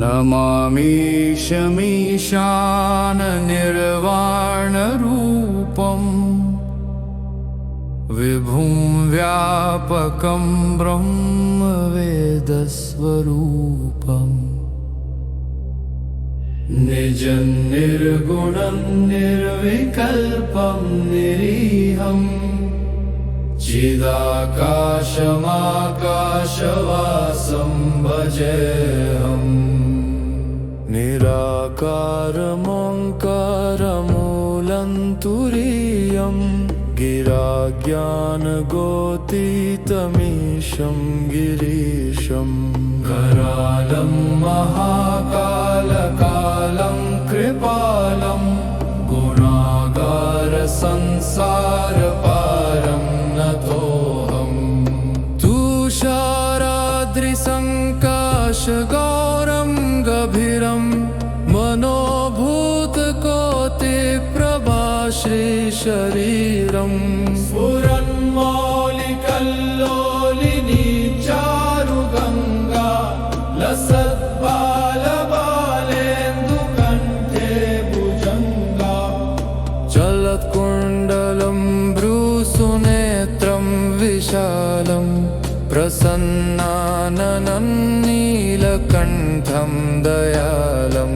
नमामीशमीशाननिर्वाणरूपं विभुं व्यापकं ब्रह्मवेदस्वरूपम् निजं निर्गुणं निर्विकल्पं निरीहं चिदाकाशमाकाशवासं भजेऽहम् निराकारमोङ्कारमूलं तुरीयं गिराज्ञानगोतीतमीशं गिरीशं करालं महाकालकालं कृपालं गुणागारसंसारपारं नतोऽहम् तुषाराद्रिसङ्काशगौरं गभीरं मनोभूतकोटिप्रभाश्रीशरीरं स्फुरन्मौलिकल्लोलिनी चारुगङ्गा लसद्बालबालेन्दुकण्ठे भुजङ्गा चलत्कुण्डलं भ्रूसुनेत्रं विशालं प्रसन्नाननं नीलकण्ठं दयालं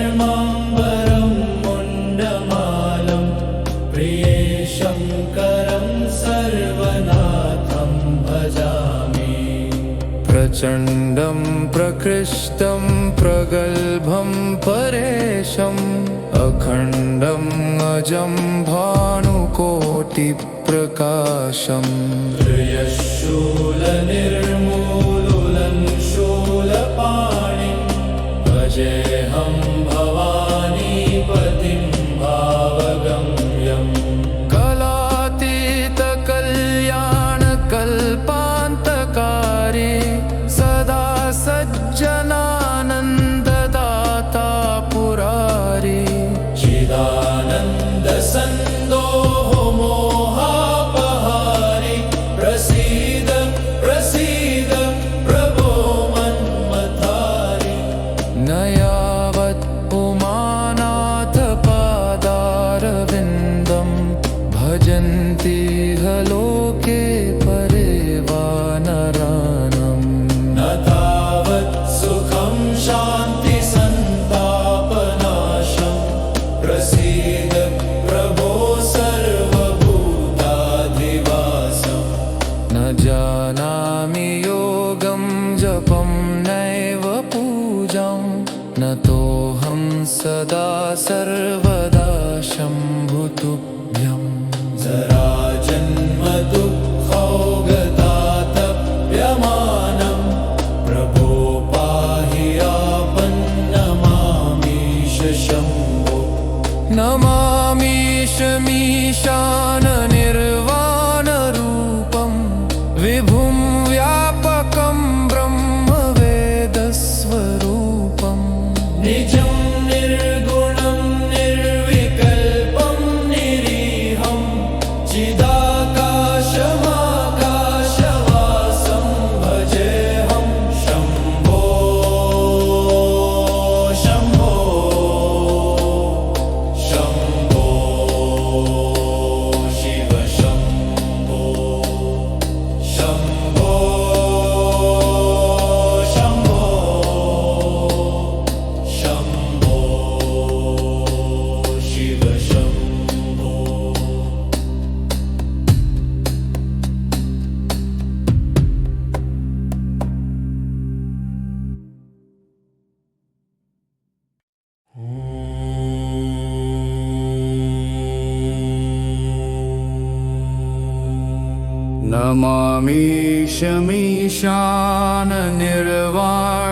मृगाधीशचर्माम्बरं मुण्डमालं प्रियेशङ्करं सर्वनाथं भजामि प्रचण्डं प्रकृष्टं प्रगल्भं परेशम् अखण्डं अजं भानुकोटिप्रकाशम् त्रयशूलनिर्मूलनं शूलपाणिं भजेऽहं भवानीपतिं भावगम्यम् कलातीतकल्याणकल्पान्तकारी सदा सज्जनानन्ददाता पुरारी चिदानन्दसन्दोह मोहापहारि प्रसीद प्रसीद प्रभो मन्मथारि न यावत् उमानाथपादारविन्दं भजन्ति ह लोके परे वा नरानं न तावत् सुखं शान्तिसन्तापनाशं प्रसीद प्रभो सर्वभूताधिवासम् न जानामि योगं जपं नैव पूजां न तोऽहं सदा सर्वदा शम्भुतुभ्यं जराजन्मदुःखौगतातप्यमानं प्रभो पाहि आपन्नमामीश शम्भो नमामीशमीशाननिर्वाणरूपं विभुं व्यापकं ब्रह्मवेदस्वरूपम् निजं निर्गुणं निर्विकल्पं निरीहं चिदाकाशमाकाशवासं भजेऽहं शम्भो शम्भो शम्भो शिव शम्भो शम्भो शम्भो शम्भो शिव शम्भो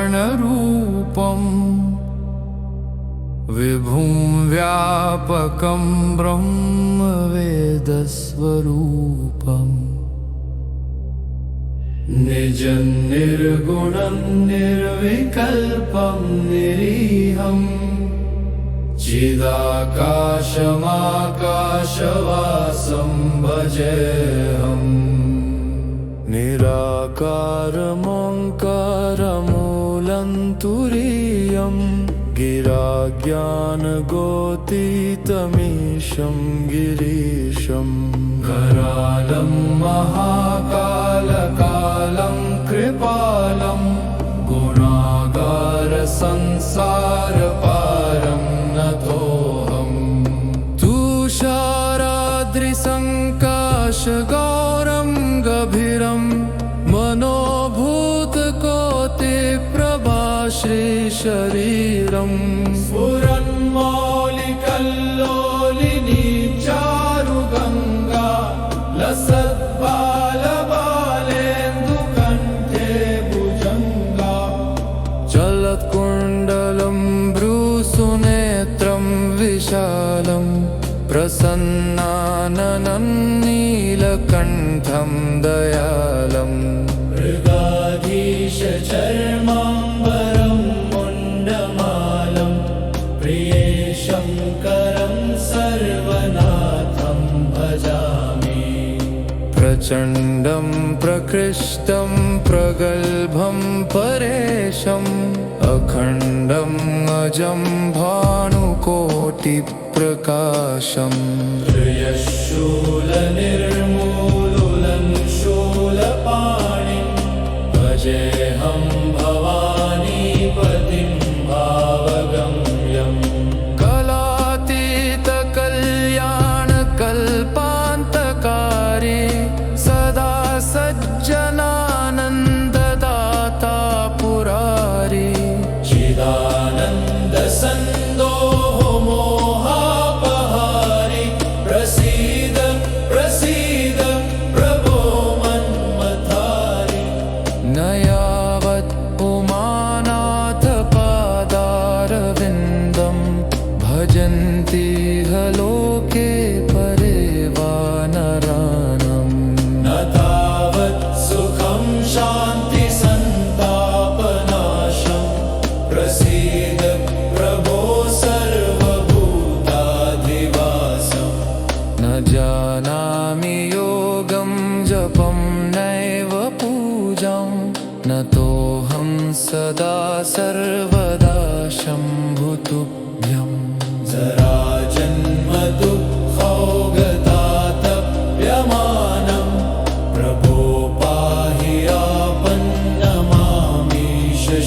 नमामीशमीशाननिर्वाणरूपं विभुं व्यापकं ब्रह्मवेदस्वरूपम् निजं निर्गुणं निर्विकल्पं निरीहं चिदाकाशमाकाशवासं भजेऽहम् निराकारमोङ्कारमूलन्तुरीयं गिराज्ञानगोतीतमीशं गिरीशं करालं महाकालकालं कृपालं गुणागारसंसारपारं नतोऽहम् तुषाराद्रिसङ्काशगौरं गभीरं मनोभूतकोटिप्रभाश्रीशरीरं स्फुरन्मौलिकल्लोलिनी चारुगङ्गा लसद्बालबालेन्दुकण्ठे भुजङ्गा चलत्कुण्डलं भ्रूसुनेत्रं विशालं प्रसन्नाननं नीलकण्ठं दयालम् मृगाधीशचर्माम्बरं मुण्डमालं प्रिये शङ्करं सर्वनाथं भजामि प्रचण्डं प्रकृष्टं प्रगल्भं परेशम् अखण्डम् अजं भानुकोटिप्रकाशम् त्रयशूलनिर्मूलनं शूलपाणिं भजेऽहं भवानीपतिं भावगम्यम् कलातीतकल्याणकल्पान्तकारी सदा सज्जनानन्ददाता पुरारी चिदानन्दसन्दोह मोहापहारि प्रसीद प्रसीद प्रभो मन्मथारि न यावत् उमानाथपादारविन्दं भजन्ति ह लोके परे वा नराणम् न तावत् सुखं शान्तिसन्तापनाशं प्रसीद प्रभो सर्वभूताधिवासम् न जानामि योगं जपं नैव पूजां न तोऽहं सदा सर्वदा शम्भुतुभ्यम् जराजन्मदुःखौगतातप्यमानं प्रभो पाहि आपन्नमामीश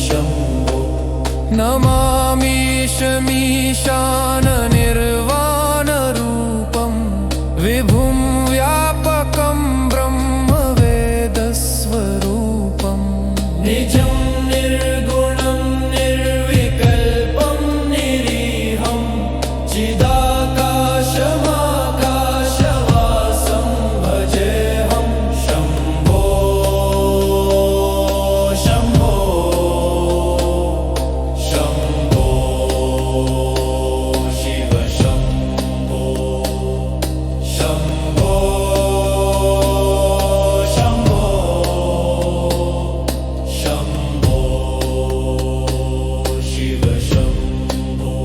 शम्भो नमामीशमीशाननिर्वाणरूपं विभुं व्यापकं ब्रह्मवेदस्वरूपम् निजं निर्गुणं निर्विकल्पं निरीहं चिदाकाशमाकाशवासं भजेऽहं शम्भो शम्भो शम्भो शिव शम्भो शम्भो शम्भो शम्भो शिव शम्भो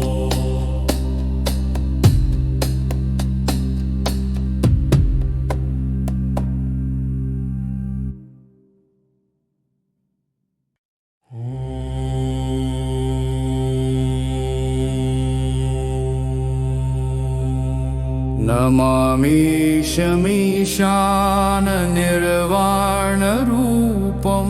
नमामीशमीशाननिर्वाणरूपं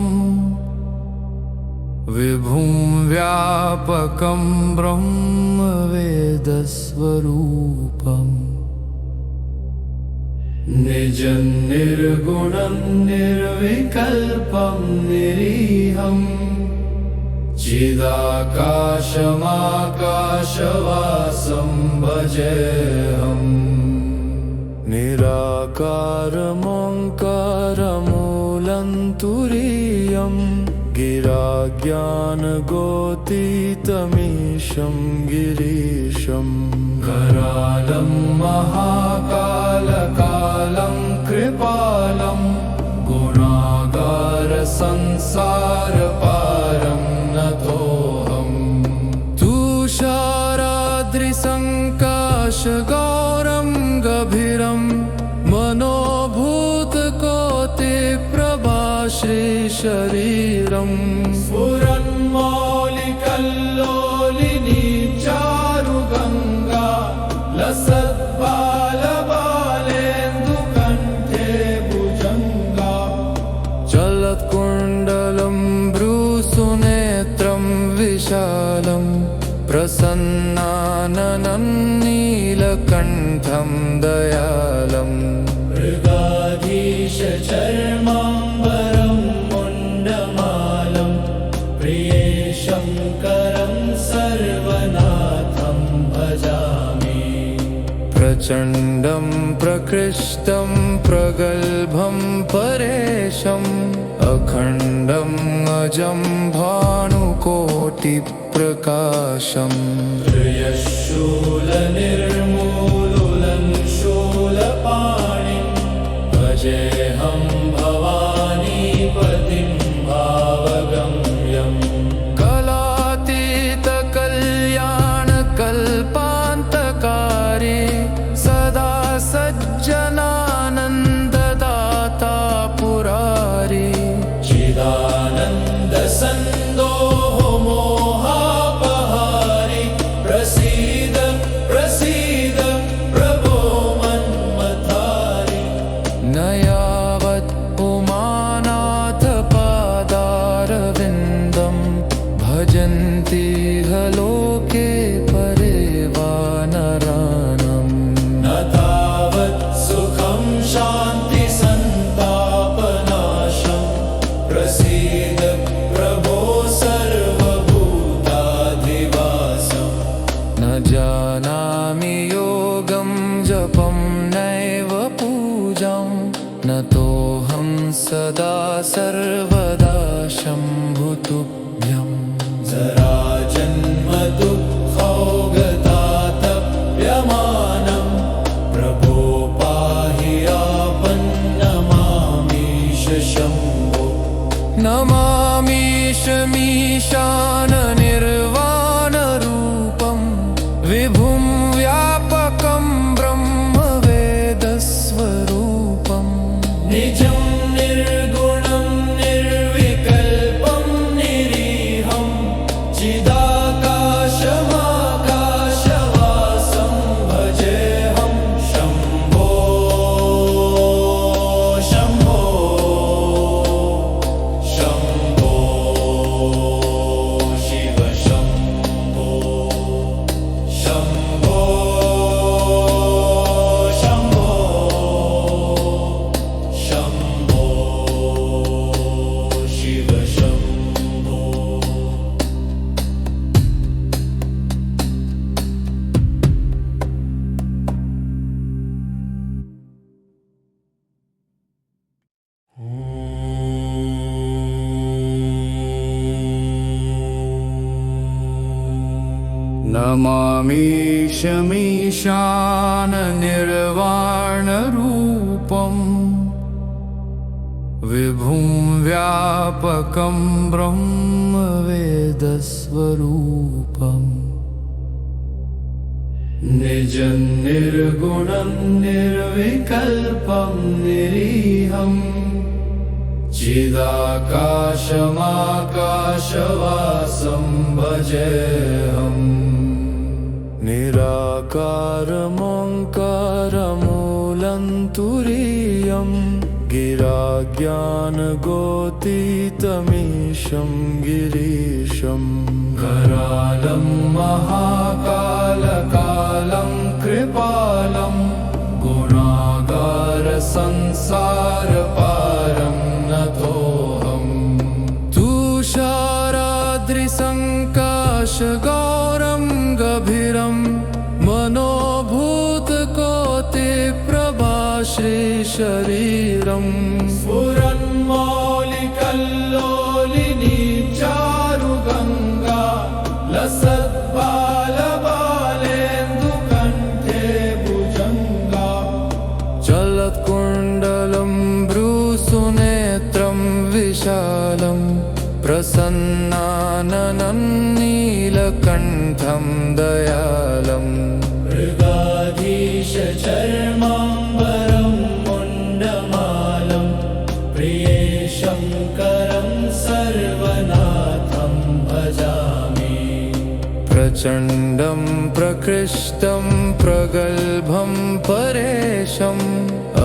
विभुं व्यापकं ब्रह्मवेदस्वरूपम् निजं निर्गुणं निर्विकल्पं निरीहं चिदाकाशमाकाशवासं भजेऽहम् निराकारमोङ्कारमूलन्तुरीयं गिराज्ञानगोतीतमीशं गिरीशं करालं महाकालकालं कृपालं गुणागारसंसारपारं नतोऽहम् तुषाराद्रिसङ्काशगौरं गभीरं मनोभूतकोटिप्रभाश्रीशरीरं शरीरम् स्फुरन्मौलिकल्लोलिनी चारुगङ्गा लसद्बालबालेन्दुकण्ठे भुजङ्गा चलत्कुण्डलं भ्रूसुनेत्रं विशालं प्रसन्नाननं नीलकण्ठं दयालम् मृगाधीशचर्माम्बरं मुण्डमालं प्रिये शङ्करं सर्वनाथं भजामि प्रचण्डं प्रकृष्टं प्रगल्भं परेशम् अखण्डम् अजं भानुकोटिप्रकाशम् त्र्यशूलनिर्मूलनं शूलपाणिं भजेऽहं भवानीपतिं भावगम्यम् कलातीतकल्याणकल्पान्तकारी सदा सज्जनानन्ददाता पुरारी चिदानन्दसन्दोह मोहापहारि प्रसीद प्रसीद प्रभो मन्मथारि न यावत् उमानाथ पादारविन्दं भजन्ति ह लोके परे वा नराणम् न तावत् सुखं शान्ति सन्तापनाशं प्रसीद प्रभो सर्वभूताधिवासम् न जानामि योगं जपं नैव पूजां न तोऽहं सदा सर्वदा शम्भुतुभ्यम् जराजन्म दुःखौगतातप्यमानं प्रभो पाहि आपन्नमामीश शम्भो नमामीशमीशाननिर्वाणरूपं विभुं व्यापकं ब्रह्मवेदस्वरूपम् निजं निर्गुणं निर्विकल्पं निरीहं चिदाकाशमाकाशवासं भजेऽहं शम्भो शम्भो शम्भो शिव शम्भो शम्भो शम्भो शम्भो शिव शम्भो नमामीशमीशाननिर्वाणरूपम् विभुं व्यापकं ब्रह्मवेदस्वरूपम् निजं निर्गुणं निर्विकल्पं निरीहं चिदाकाशमाकाशवासं भजेऽहम् निराकारमोङ्कारमूलं तुरीयं गिराज्ञानगोतीतमीशं गिरीशं करालं महाकालकालं कृपालं गुणागारसंसारपारं नतोऽहम् तुषाराद्रिसङ्काशगौरं गभीरं मनोभूतकोटिप्रभाश्रीशरीरम् स्फुरन्मौलिकल्लोलिनी चारुगङ्गा लसद्बालबालेन्दुकण्ठे भुजङ्गा चलत्कुण्डलं भ्रूसुनेत्रं विशालं प्रसन्नाननं नीलकण्ठं दयालम् मृगाधीशचर्माम्बरं मुण्डमालं प्रिये शङ्करं प्रचण्डं प्रकृष्टं प्रगल्भं परेशम्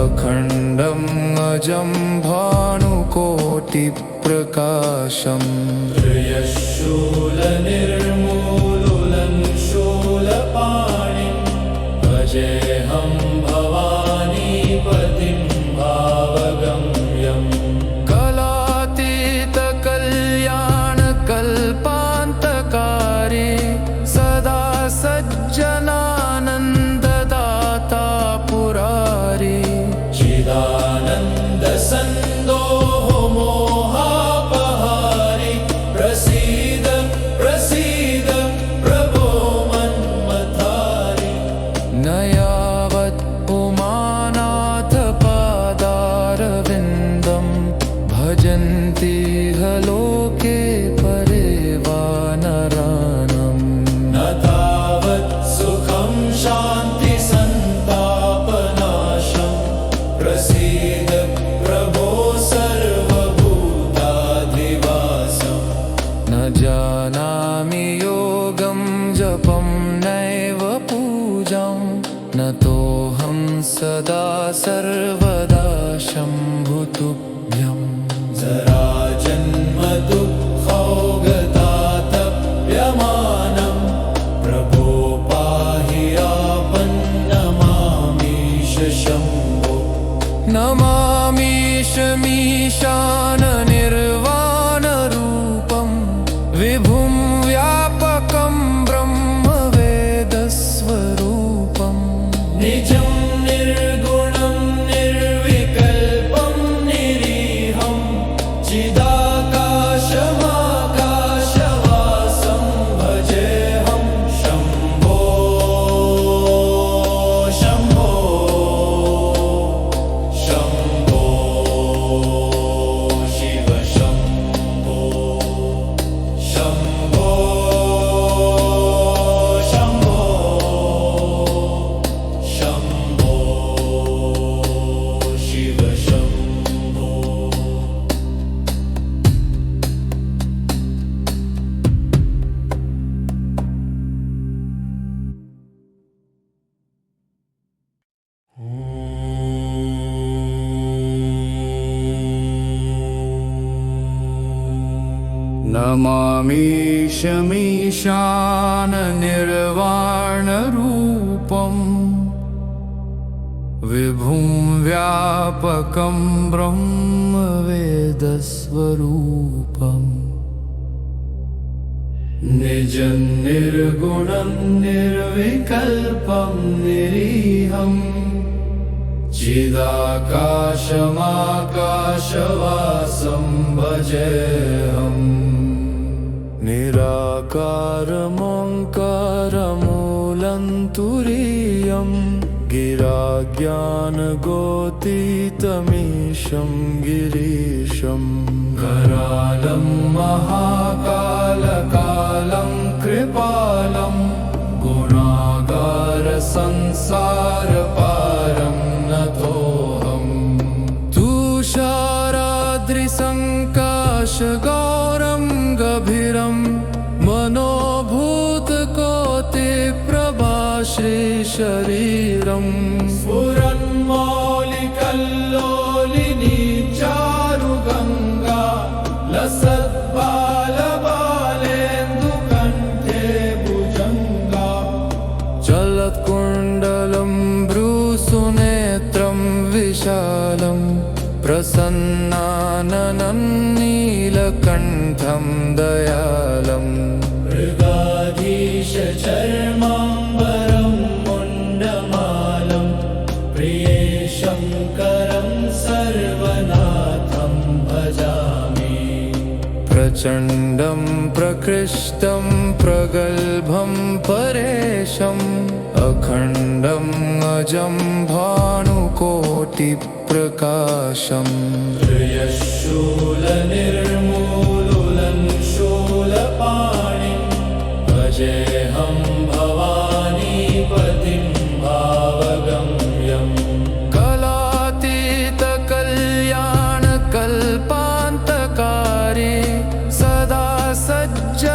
अखण्डम् अजं भानुकोटिप्रकाशम् त्र्यशूलनिर्मूलनं शूलपाणिं भजेऽहं भवानीपतिं भावगम्यम् कलातीतकल्याणकल्पान्तकारे सदा सज्जनानन्ददाता पुरारे चिदानन्दसन्दोह मोहापहारि प्रसीद प्रसीद प्रभो मन्मथारि न यावत् उमानाथ पादारविन्दं भजन्ति ह लोके परे वानराणाम् न तावत् सुखं शान्ति सन्तापनाशं प्रसीद प्रभो सर्वभूताधिवासम् न जानामि योगं जपं नैव पूजां न तोऽहं सदा सर्वदा शम्भुतुभ्यम् जराजन्म दुःखौगतातप्यमानं प्रभो पाहि आपन्नमामीश शम्भो नमामीशमीशाननिर्वाणरूपं विभुं व्यापकं ब्रह्मवेदस्वरूपं निजं निर्गुणं निर्विकल्पं निरीहं चिदाकाशमाकाशवासं भजेऽहं शम्भो शम्भो शम्भो शिव शम्भो शम्भो शम्भो शम्भो शिव शम्भो नमामीशमीशाननिर्वाणरूपं विभुं व्यापकं ब्रह्मवेदस्वरूपम् निजं निर्गुणं निर्विकल्पं निरीहं चिदाकाशमाकाशवासं भजेऽहम् निराकारमोङ्कारमूलं तुरीयं गिराज्ञानगोतीतमीशं गिरीशं करालं महाकालकालं कृपालं गुणागारसंसारपारं नतोऽहम् तुषाराद्रिसङ्काशगौरं गभीरं मनोभूतकोटिप्रभाश्रीशरीरं स्फुरन्मौलिकल्लोलिनी चारुगङ्गा लसद्बालबालेन्दुकण्ठे भुजङ्गा चलत्कुण्डलं भ्रूसुनेत्रं विशालं प्रसन्नाननं नीलकण्ठं दयालम् मृगाधीशचर्माम्बरं मुण्डमालं प्रिये शङ्करं सर्वनाथं भजामि प्रचण्डं प्रकृष्टं प्रगल्भं परेशम् अखण्डम् अजं भानुकोटिप्रकाशम् त्र्यशूलनिर्मूलनं शूलपाणिं भजेऽहं भवानीपतिं भावगम्यम् कलातीतकल्याणकल्पान्तकारे सदा सज्जनानन्ददाता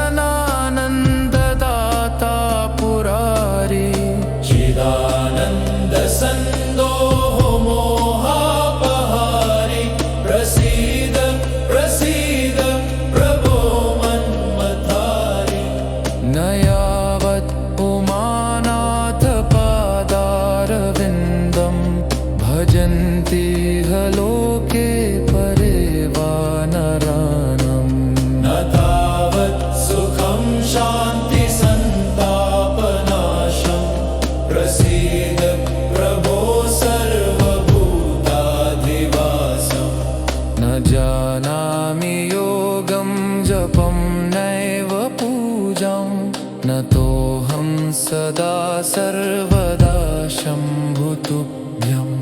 सर्वदा शम्भु तुभ्यम्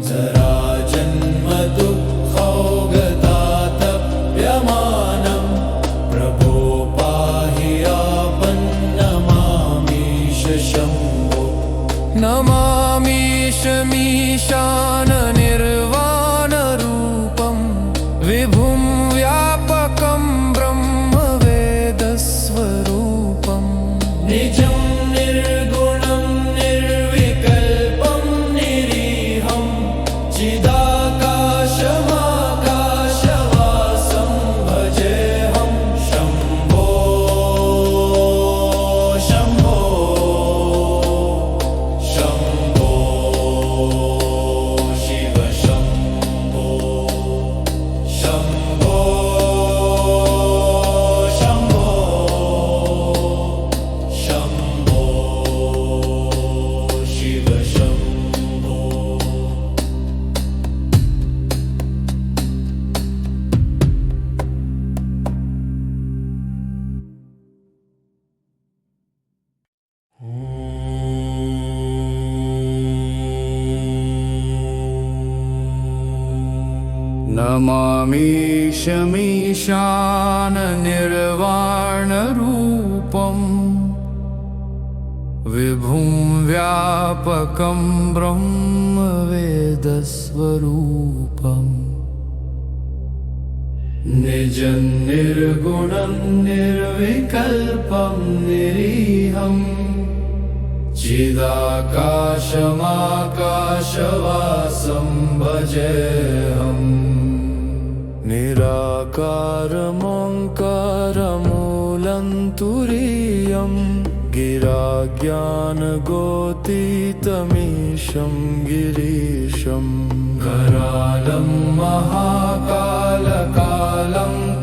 जराजन्मदुःखौगतातप्यमानम् प्रभो पाहि आपन्नमामीश शम्भो नमामीशमीशाननिर्वाणरूपं विभुं व्यापकं ब्रह्मवेदस्वरूपं निजं निर्गुणं निर्विकल्पं निरीहं चिदाकाशमाकाशवासं भजेऽहं शम्भो शम्भो शम्भो शिव शम्भो शम्भो शम्भो शम्भो शिव शम्भो नमामीशमीशाननिर्वाणरूपं विभुं व्यापकं ब्रह्मवेदस्वरूपम् निजं निर्गुणं निर्विकल्पं निरीहं चिदाकाशमाकाशवासं भजेऽहम् निराकारमोङ्कारमूलं तुरीयं गिराज्ञानगोतीतमीशं गिरीशं करालं महाकालकालं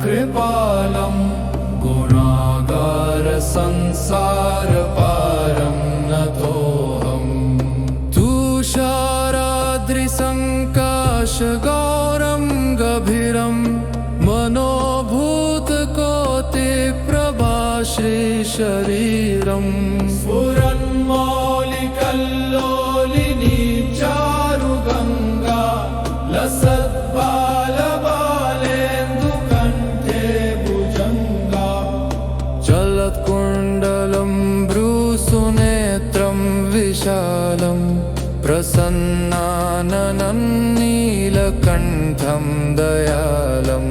कृपालं गुणागारसंसारपारं नतोऽहम् तुषाराद्रिसङ्काशगौरं गभीरं मनोभूतकोटिप्रभाश्रीशरीरं स्फुरन्मौलिकल्लोलिनी चारुगङ्गा लसद्बालबालेन्दुकण्ठे भुजङ्गा चलत्कुण्डलं भ्रूसुनेत्रं विशालं प्रसन्नाननं नीलकण्ठं दयालं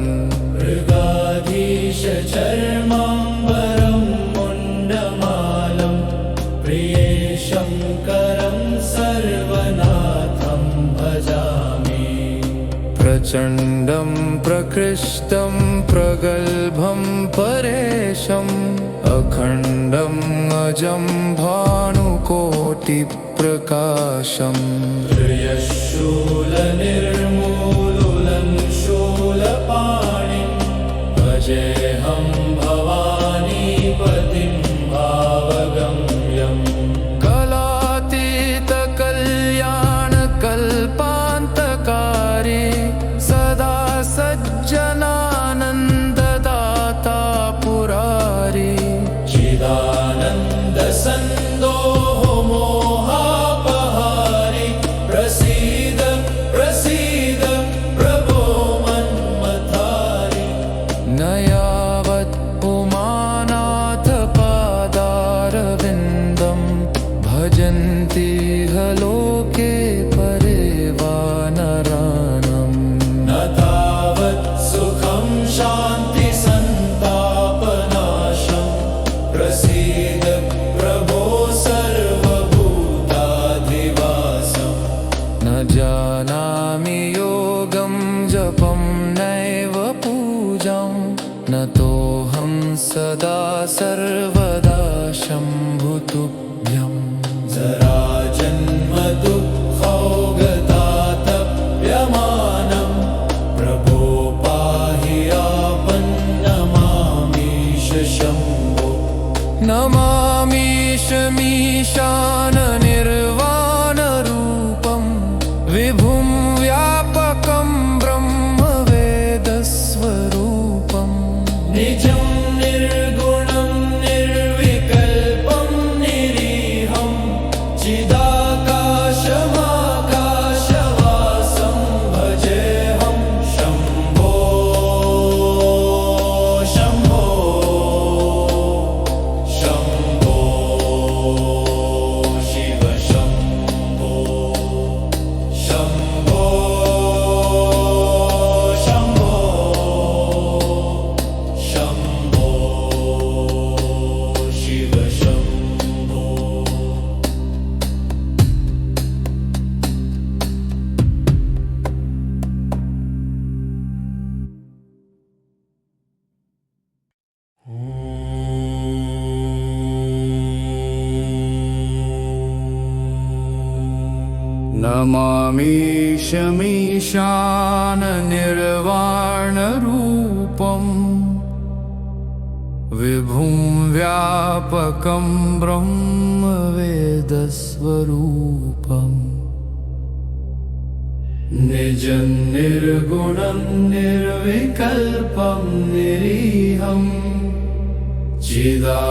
मृगाधीशचर्माम्बरं मुण्डमालं प्रिये शङ्करं सर्वनाथं भजामि प्रचण्डं प्रकृष्टं प्रगल्भं परेशम् अखण्डम् अजं भानुकोटिप्रकाशम् त्र्यशूलनिर्मूलनं शूलपाणिं भजेऽहं भवानीपतिं भावगम्यम् कलातीतकल्याणकल्पान्तकारी सदा सज्जनानन्ददाता पुरारी चिदानन्दसन्दोह मोहापहारि प्रसीद प्रसीद प्रभो मन्मथारि न यावत् उमानाथपादारविन्दं भजन्ति ह लोके परे वा नराणम् न तावत् सुखं शान्तिसन्तापनाशं प्रसीद प्रभो सर्वभूताधिवासम् न जानामि योगं जपं नैव पूजां न तोऽहं सदा सर्वदा शम्भु तुभ्यम् जराजन्मदुःखौगतातप्यमानं प्रभो पाहि आपन्नमामीश शम्भो नमामीशमीशाननिर्वाणरूपं विभुं व्यापकं ब्रह्मवेदस्वरूपं निजं निर्गुणं निर्विकल्पं निरीहं शम्भो शम्भो शम्भो शिव शम्भो। नमामीशमीशाननिर्वाणरूपं विभुं व्यापकं ब्रह्मवेदस्वरूपम् निजं निर्गुणं निर्विकल्पं निरीहम् चिदाकाशमाकाशवासं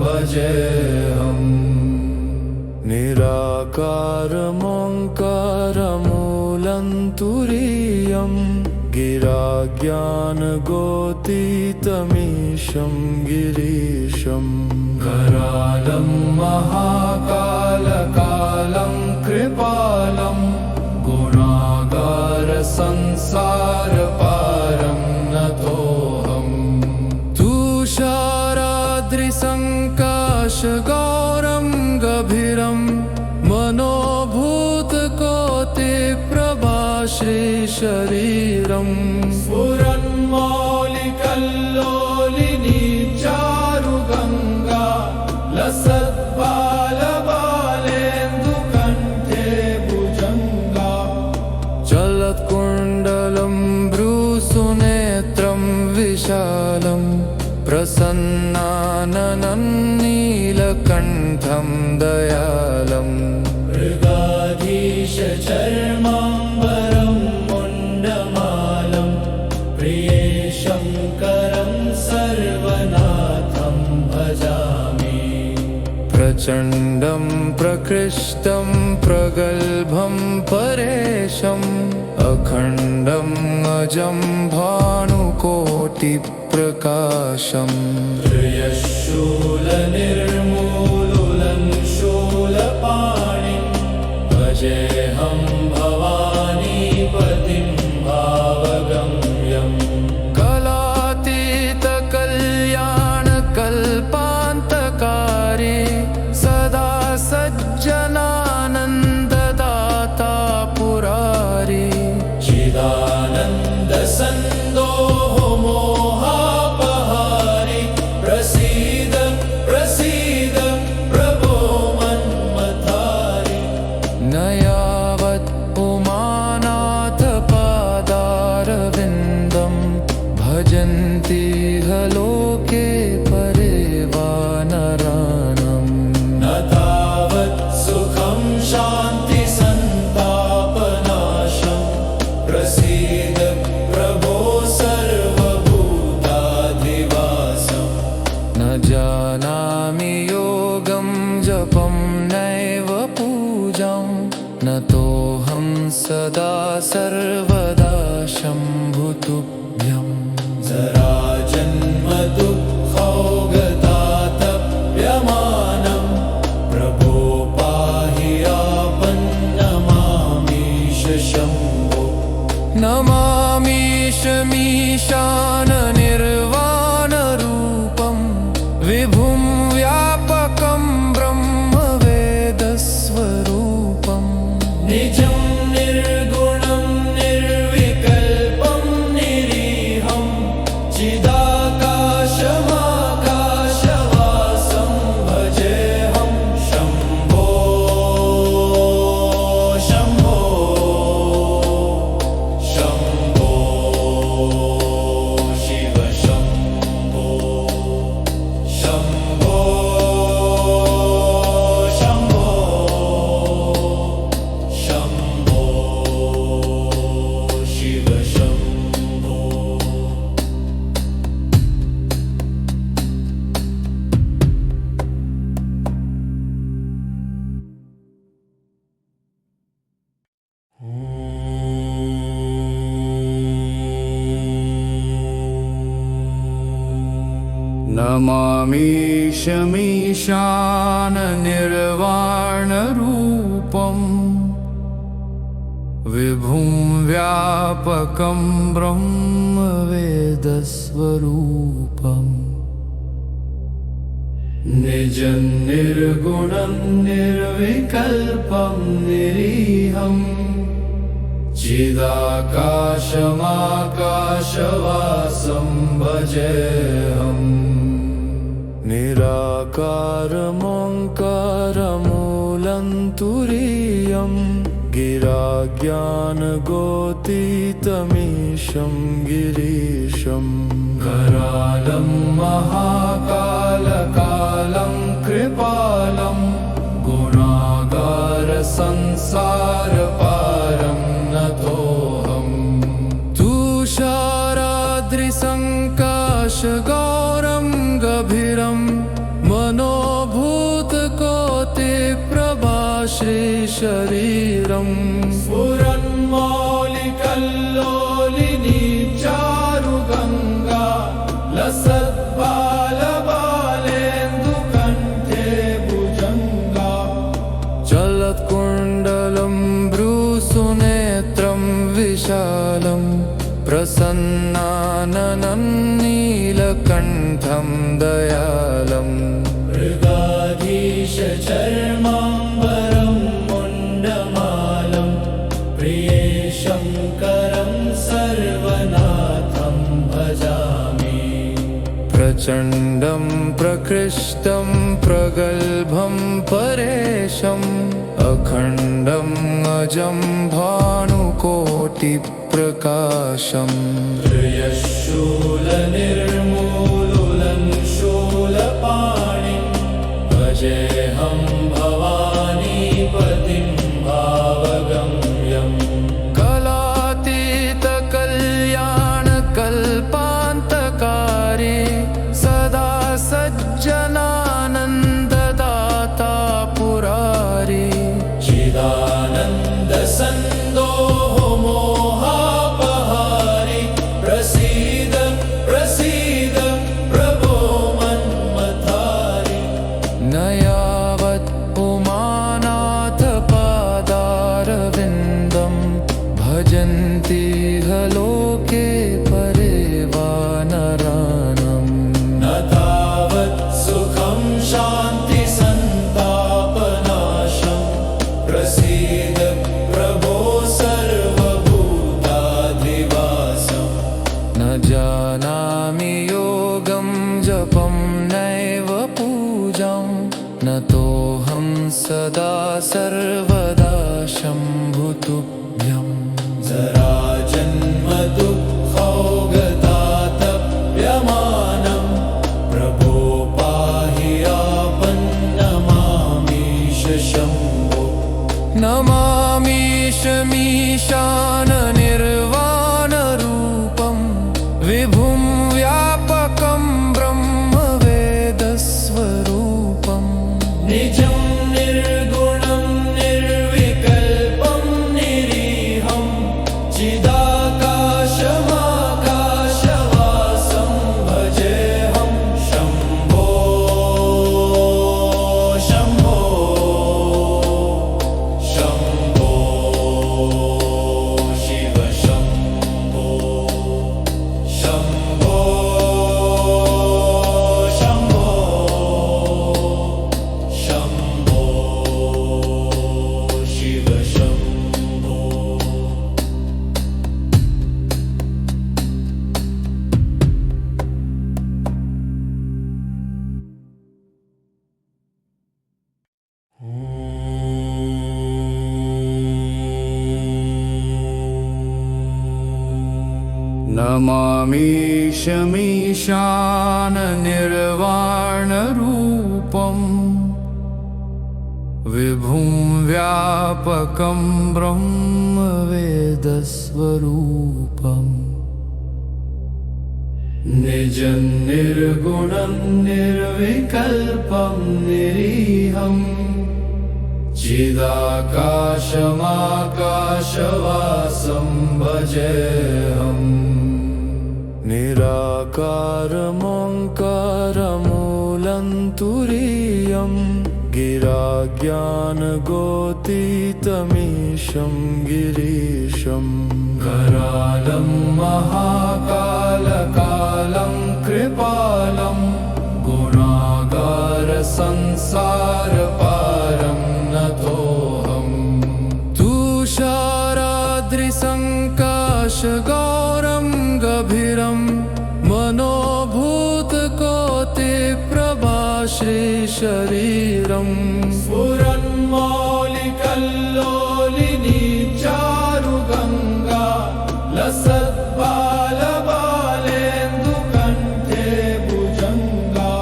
भजेऽहम् निराकारमोङ्कारमूलं तुरीयं गिराज्ञानगोतीतमीशं गिरीशं करालं महाकालकालं कृपालं गुणागारसंसारपारं नतोऽहम् तुषाराद्रिसङ्काशगौरं गभीरं मनोभूतकोटिप्रभाश्रीशरीरं स्फुरन्मौलिकल्लोलिनी चारुगङ्गा लसत्बालबालेन्दुकण्ठे भुजङ्गा चलत्कुण्डलं भ्रूसुनेत्रं विशालं प्रसन्नाननं नीलकण्ठं दयालम् मृगाधीशचर्माम्बरं मुण्डमालं प्रिये शङ्करं सर्वनाथं भजामि प्रचण्डं प्रकृष्टं प्रगल्भं परेशम् अखण्डं अजं भानुकोटिप्रकाशम् त्र्यशूलनिर्मूलनं शूलपाणिं भजेऽहं भवानीपतिं भावगम्यम् कलातीतकल्याणकल्पान्तकारी सदा सज्जनानन्ददाता पुरारी चिदानन्दसन्दोह मोहापहारि प्रसीद प्रसीद प्रभो मन्मथारि न यावत् उमानाथपादारविन्दं भजन्ति ह लोके परे वा नराणम् न तावत् सुखं शान्तिसन्तापनाशं प्रसीद प्रभो सर्वभूताधिवासम् न जानामि योगं जपं नैव पूजां न तोऽहं सदा सर्वदा शम्भुतुभ्यम् जराजन्मदुःखौगतातप्यमानं प्रभो पाहि आपन्नमामीश शम्भो नमामीशमीशाननिर्वाणरूपं विभुं व्यापकं ब्रह्मवेदस्वरूपं निजं निर्गुणं निर्विकल्पं निरीहं चिदाकाशमाकाशवासं भजेऽहं शम्भो शम्भो शम्भो शिव शम्भो शम्भो शम्भो शम्भो शिव शम्भो। नमामीशमीशाननिर्वाणरूपं व्यापकं विभुं व्यापकं ब्रह्मवेदस्वरूपम् निजं निर्गुणं निर्विकल्पं निरीहम् चिदाकाशमाकाशवासं भजेऽहम् निराकारमोङ्कारमूलं तुरीयं गिराज्ञानगोतीतमीशं गिरीशं करालं महाकालकालं कृपालं गुणागारसंसारपारं नतोऽहम् तुषाराद्रिसङ्काशगौरं गभीरं मनोभूतकोटिप्रभाश्रीशरीरं स्फुरन्मौलिकल्लोलिनी चारुगङ्गा लसद्बालबालेन्दुकण्ठे भुजङ्गा चलत्कुण्डलं भ्रूसुनेत्रं विशालं प्रसन्नाननं नीलकण्ठं दयालम् मृगाधीशचर्माम्बरं मुण्डमालं प्रियेशङ्करं सर्वनाथं भजामि प्रचण्डं प्रकृष्टं प्रगल्भं परेशम् अखण्डम् अजं भानुकोटिप्रकाशम् त्र्यशूलनिर्मूलनं शूलपाणिं भजेऽहं भवानीपतिं भावगम्यम् कलातीतकल्याणकल्पान्तकारी सदा सज्जनानन्ददाता पुरारी चिदानन्दसन्दोह मोहापहारि प्रसीद प्रसीद प्रभो मन्मथारि न यावत् उमानाथपादारविन्दं भजन्ति ह लोके परे वा नराणम् न तावत् सुखं शान्तिसन्तापनाशं प्रसीद प्रभो सर्वभूताधिवासम् न जानामि योगं जपं नैव पूजां न तोऽहं सदा सर्वदा शम्भुतुभ्यम् जराजन्मदुःखौगतातप्यमानं प्रभो पाहि आपन्नमामीश शम्भो नमामीशमीशाननिर्वाणरूपं विभुं व्यापकं ब्रह्मवेदस्वरूपम् निजं निर्गुणं निर्विकल्पं निरीहं चिदाकाशमाकाशवासं भजेऽहं शम्भो शम्भो शम्भो शिव शम्भो शम्भो शम्भो शम्भो शिव शम्भो नमामीशमीशाननिर्वाणरूपं विभुं व्यापकं ब्रह्मवेदस्वरूपम् निजं निर्गुणं निर्विकल्पं निरीहम् चिदाकाशमाकाशवासं भजेऽहम् निराकारमोङ्कारमूलं तुरीयं गिराज्ञानगोतीतमीशं गिरीशं करालं महाकालकालं कृपालं गुणागारसंसारपारं नतोऽहम् तुषाराद्रिसङ्काशगौरं गभीरं मनोभूतकोटिप्रभा श्रीशरीरम् स्फुरन्मौलिकल्लोलिनी चारुगङ्गा लसद्बालबालेन्दुकण्ठे भुजङ्गा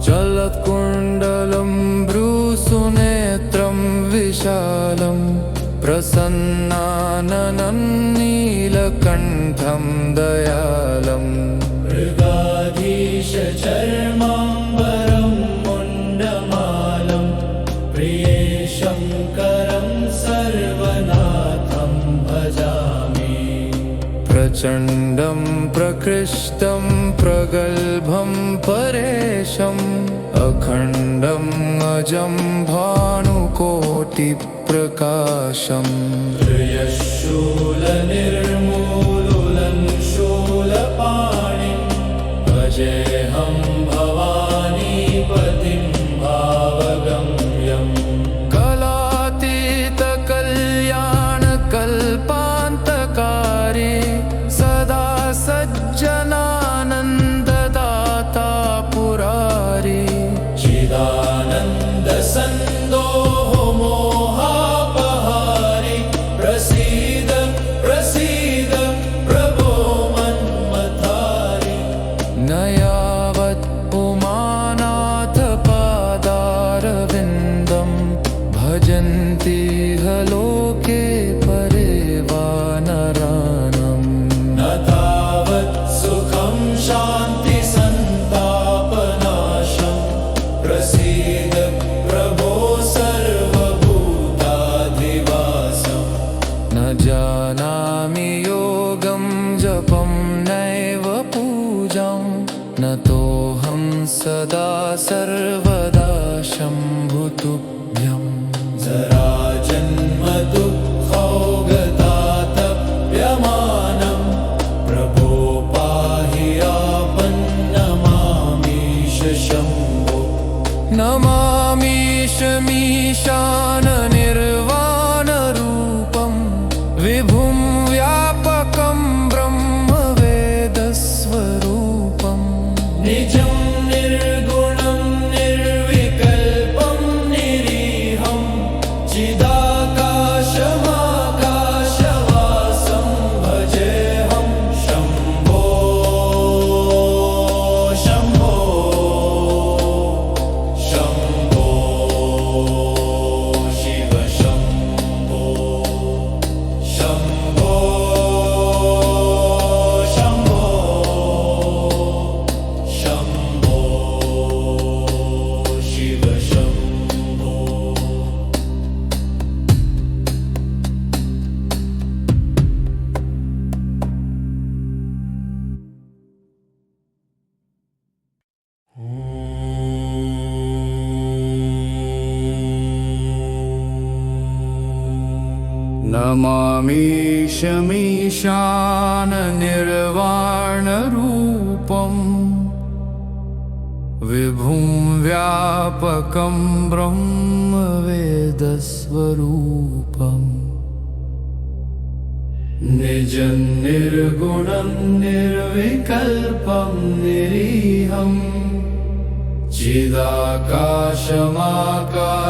चलत्कुण्डलं भ्रूसुनेत्रं विशालं प्रसन्नाननं नीलकण्ठं दयालम् मृगाधीशचर्माम्बरं मुण्डमालं प्रिये शङ्करं सर्वनाथं भजामि प्रचण्डं प्रकृष्टं प्रगल्भं परेशम् अखण्डम् अजं भानुकोटिप्रकाशम् त्र्यशूलनिर्मूलनं शूलपाणिं भजेऽहं भवानीपतिं भावगम्यम् कलातीतकल्याणकल्पान्तकारी सदा सज्जनानन्ददाता पुरारी चिदानन्दसन्दोह मोहापहारि प्रसीद प्रसीद प्रभो मन्मथारि न यावत् उमानाथपादारविन्दं भजन्ति ह लोके परे वा नराणम् न तावत् सुखं शान्तिसन्तापनाशं प्रसीद प्रभो सर्वभूताधिवासम् न जानामि योगं जपं नैव पूजां न तोऽहं सदा सर्वदा शम्भुतुभ्यम् जराजन्मदुःखौगतातप्यमानं प्रभो पाहि आपन्नमामीश शम्भो नमामीशमीशाननिर्वाणरूपं विभुं व्यापकं ब्रह्मवेदस्वरूपम् निजं निर्गुणं निर्विकल्पं निरीहं चिदाकाशमाकाशवासं भजेऽहं शम्भो शम्भो शम्भो शिव शम्भो शम्भो शम्भो शम्भो शिव शम्भो नमामीशमीशाननिर्वाणरूपं विभुं व्यापकं ब्रह्मवेदस्वरूपम् निजं निर्गुणं निर्विकल्पं निरीहं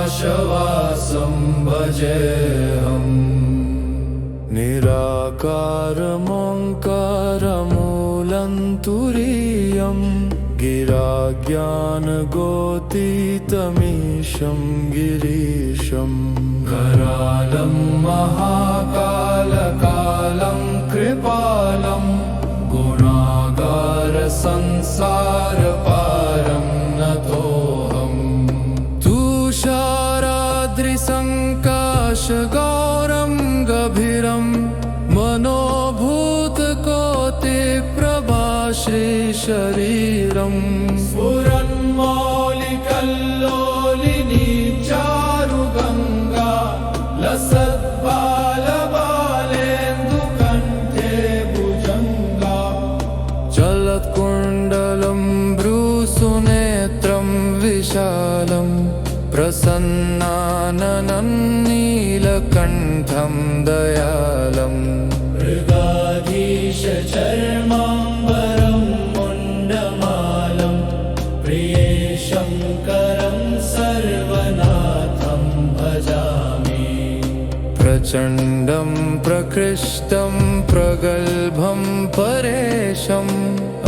चिदाकाशमाकाशवासं भजेऽहम् निराकारमोङ्कारमूलं तुरीयं गिराज्ञानगोतीतमीशं गिरीशं करालं महाकालकालं कृपालं गुणागारसंसारपारं नतोऽहम् तुषाराद्रिसङ्काशगौरं गभीरं मनोभूतकोटिप्रभा श्रीशरीरम् स्फुरन्मौलिकल्लोलिनी नीलकण्ठं दयालम् मृगाधीशचर्माम्बरं मुण्डमालं प्रियेशङ्करं सर्वनाथं भजामि प्रचण्डं प्रकृष्टं प्रगल्भं परेशम्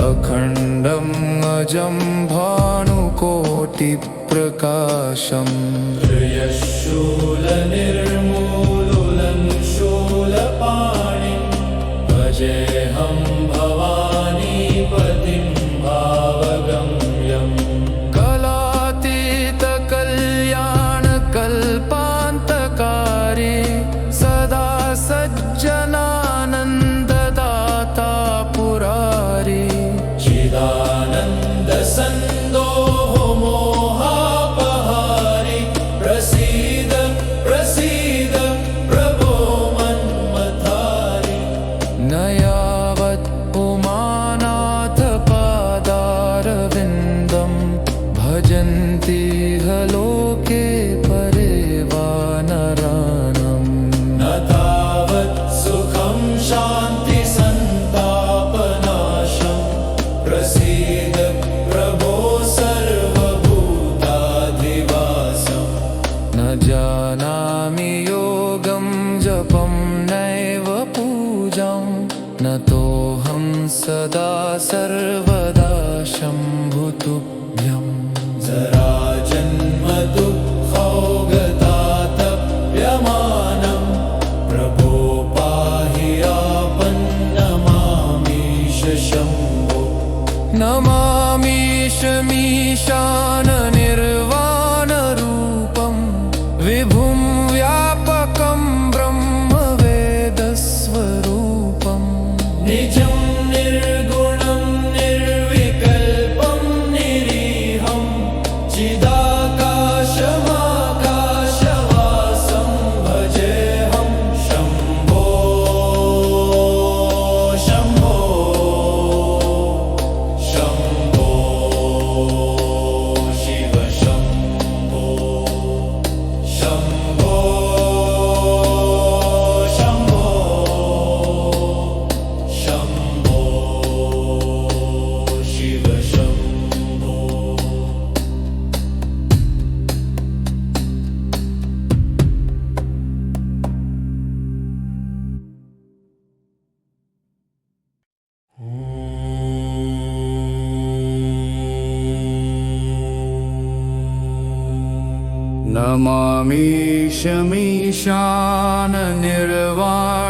अखण्डम् अजं भानुकोटिप्रकाशम् त्र्यशूलनिर्मूलनं शूलपाणिं भजेऽहं भवानीपतिं भावगम्यम् कलातीतकल्याणकल्पान्तकारी सदा सज्जनानन्ददाता पुरारी चिदानन्दसन्दोह मोहापहारि प्रसीद प्रसीद प्रभो मन्मथारि न यावत् उमानाथपादारविन्दं भजन्ति ह लोके परे वा नराणम् न तावत् सुखं शान्तिसन्तापनाशं प्रसीद प्रभो सर्वभूताधिवासम् न जानामि योगं जपं नैव पूजां न तोऽहं सदा सर्वदा शम्भुतुभ्यम् जराजन्म दुःखौगतातप्यमानं प्रभो पाहि आपन्नमामीश शम्भो नमामीशमीशाननिर्वाणरूपं विभुं व्यापकं ब्रह्मवेदस्वरूपम् निजं निर्गुणं निर्विकल्पं निरीहं चिदाकाशमाकाशवासं भजेऽहं शम्भो शम्भो शम्भो शिव शम्भो शम्भो शम्भो शम्भो शिव शम्भो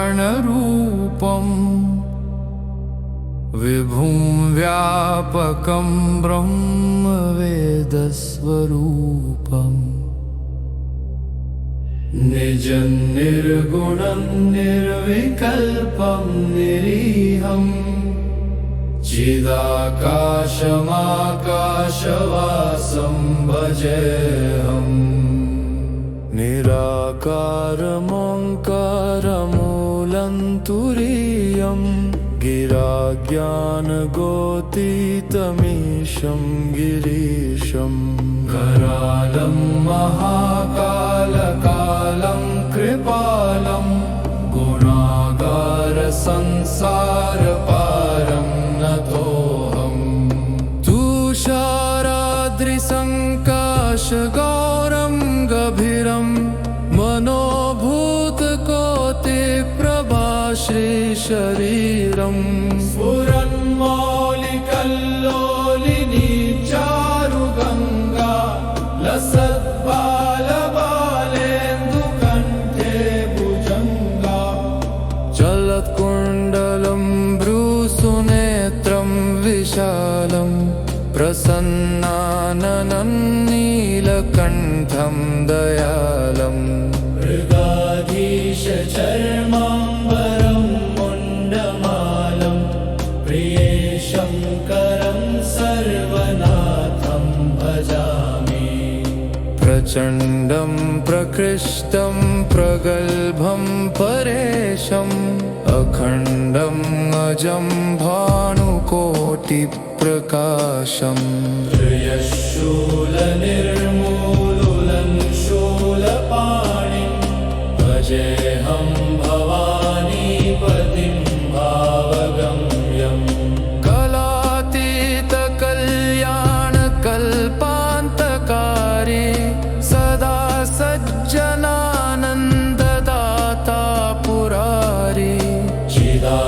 नमामीशमीशाननिर्वाणरूपं विभुं व्यापकं ब्रह्मवेदस्वरूपम् निजं निर्गुणं निर्विकल्पं निरीहं चिदाकाशमाकाशवासं भजेऽहम् निराकारमोङ्कारमूलं तुरीयं गिराज्ञानगोतीतमीशं गिरीशम् करालं महाकालकालं कृपालं गुणागारसंसारपारं नतोऽहम् तुषाराद्रिसङ्काशगौरं गभीरं मनोभूतकोटिप्रभाश्रीशरीरम् स्फुरन्मौलिकल्लोलिनी चारुगङ्गा लसद्बालबालेन्दुकण्ठे भुजङ्गा चलत्कुण्डलं भ्रूसुनेत्रं विशालं प्रसन्नाननं नीलकण्ठं दयालम् मृगाधीशचर्माम्बरं मुण्डमालं प्रियेशङ्करं सर्वनाथं भजामि प्रचण्डं प्रकृष्टं प्रगल्भं परेशम् अखण्डम् अजं भानुकोटिप्रकाशम् त्र्यशूलनिर्मूलनं शूलपाणिं भजेऽहं भवानीपतिं भावगम्यम् कलातीतकल्याणकल्पान्तकारी सदा सज्जनानन्ददाता पुरारी चिदानन्दसन्दोह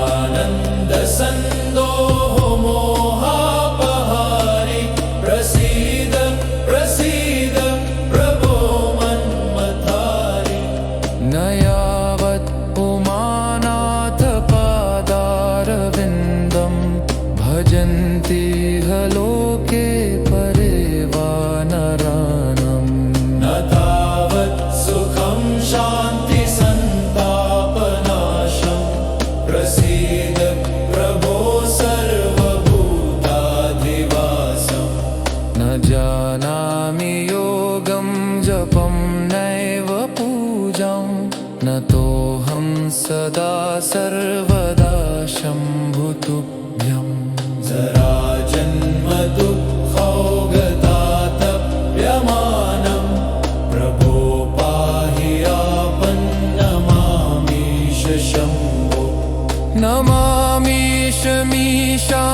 मोहापहारि प्रसीद प्रसीद प्रभो मन्मथारि न यावत् उमानाथपादारविन्दं भजन्ति ह लोके परे वा नरानम् न तावत् सुखं शान्तिसन्तापनाशं प्रसीद प्रभो सर्वभूताधिवासम् न जानामि योगं जपं नैव पूजां न तोऽहं सदा सर्वदा शम्भुतुभ्यम् जराजन्मदुःखौगतातप्यमानं प्रभो पाहि आपन्नमामीश शम्भो नमामीश मीशा